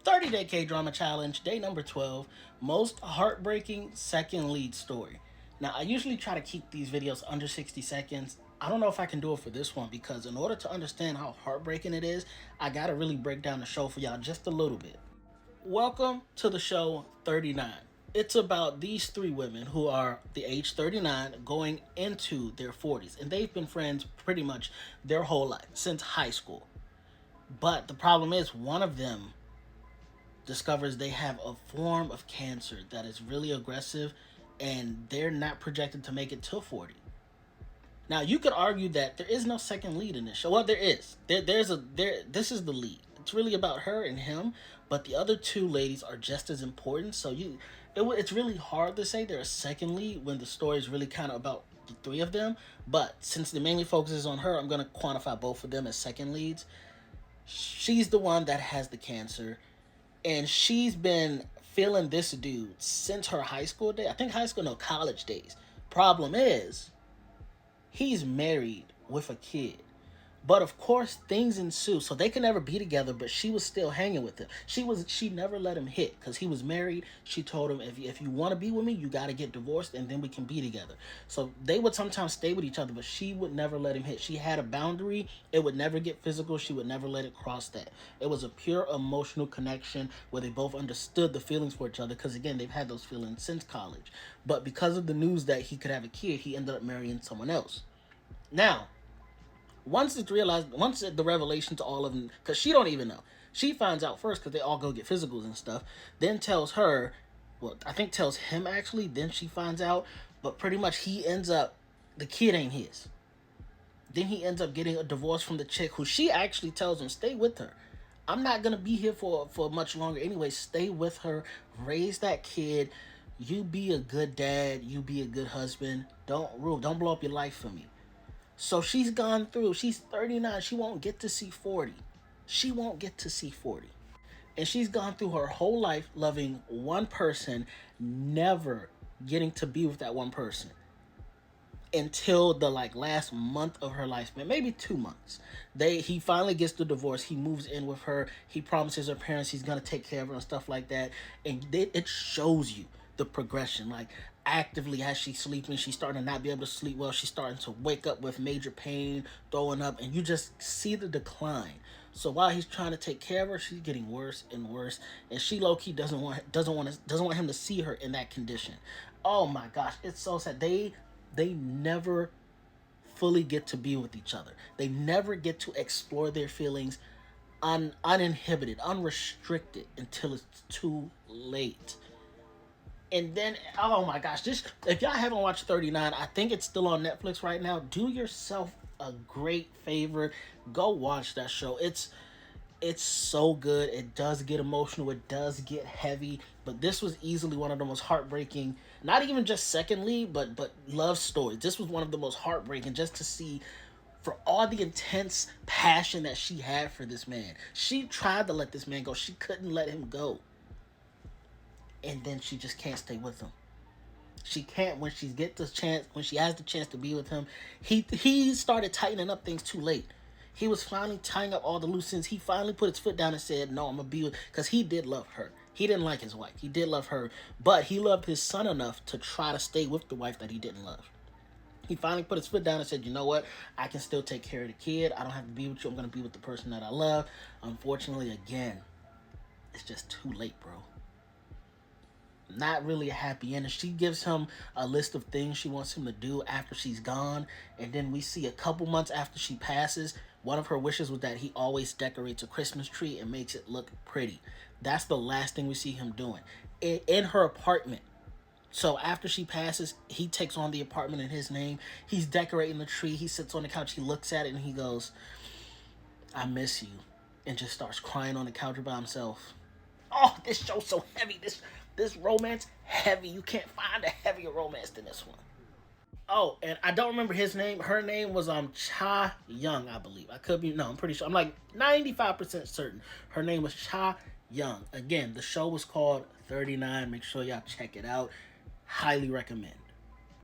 30-day K-drama challenge, day number 12, most heartbreaking second lead story. Now, I usually try to keep these videos under 60 seconds. I don't know if I can do it for this one because in order to understand how heartbreaking it is, I gotta really break down the show for y'all just a little bit. Welcome to the show 39. It's about these three women who are the age 39 going into their 40s, and they've been friends pretty much their whole life, since high school. But the problem is, one of them discovers they have a form of cancer that is really aggressive and they're not projected to make it till 40. Now, you could argue that there is no second lead in this show. Well, there is. This is the lead. It's really about her and him, but the other two ladies are just as important. So it's really hard to say they're a second lead when the story is really kind of about the three of them. But since the mainly focuses on her, I'm going to quantify both of them as second leads. She's the one that has the cancer, and she's been feeling this dude since her high school day. I think college days. Problem is, he's married with a kid. But of course, things ensue. So they could never be together, but she was still hanging with him. She never let him hit because he was married. She told him, if you want to be with me, you got to get divorced and then we can be together. So they would sometimes stay with each other, but she would never let him hit. She had a boundary. It would never get physical. She would never let it cross that. It was a pure emotional connection where they both understood the feelings for each other because, again, they've had those feelings since college. But because of the news that he could have a kid, he ended up marrying someone else. Now, once the revelation to all of them, because she don't even know. She finds out first because they all go get physicals and stuff. Then tells her, well, I think tells him actually. Then she finds out, but pretty much the kid ain't his. Then he ends up getting a divorce from the chick who she actually tells him, stay with her. I'm not going to be here for much longer anyway. Stay with her. Raise that kid. You be a good dad. You be a good husband. Don't blow up your life for me. So she's gone through. She's 39. She won't get to see 40. She won't get to see 40. And she's gone through her whole life loving one person, never getting to be with that one person until the last month of her life, maybe 2 months. He finally gets the divorce. He moves in with her. He promises her parents he's gonna take care of her and stuff like that. And it shows you the progression. Actively as she's sleeping, she's starting to not be able to sleep well. She's starting to wake up with major pain, throwing up, and you just see the decline. So while he's trying to take care of her, she's getting worse and worse, and she low-key doesn't want him to see her in that condition. Oh my gosh, it's so sad. They never fully get to be with each other. They never get to explore their feelings uninhibited, unrestricted until it's too late. And then, oh my gosh, if y'all haven't watched 39, I think it's still on Netflix right now. Do yourself a great favor. Go watch that show. It's so good. It does get emotional. It does get heavy. But this was easily one of the most heartbreaking, not even just second lead, but love stories. This was one of the most heartbreaking just to see for all the intense passion that she had for this man. She tried to let this man go. She couldn't let him go. And then she just can't stay with him. She can't when she has the chance to be with him. He started tightening up things too late. He was finally tying up all the loose ends. He finally put his foot down and said, no, I'm gonna be with, because he did love her. He didn't like his wife. He did love her, but he loved his son enough to try to stay with the wife that he didn't love. He finally put his foot down and said, you know what? I can still take care of the kid. I don't have to be with you. I'm gonna be with the person that I love. Unfortunately, again, it's just too late, bro. Not really a happy ending. She gives him a list of things she wants him to do after she's gone, and then we see a couple months after she passes, one of her wishes was that he always decorates a Christmas tree and makes it look pretty. That's the last thing we see him doing in her apartment. So after she passes, he takes on the apartment in his name. He's decorating the tree. He sits on the couch. He looks at it and he goes, I miss you, and just starts crying on the couch by himself. Oh, this show's so heavy. This romance heavy. You can't find a heavier romance than this one. Oh, and I don't remember his name. Her name was Cha Young, I believe. I could be, no, I'm pretty sure. I'm like 95% certain. Her name was Cha Young. Again, the show was called 39. Make sure y'all check it out. Highly recommend.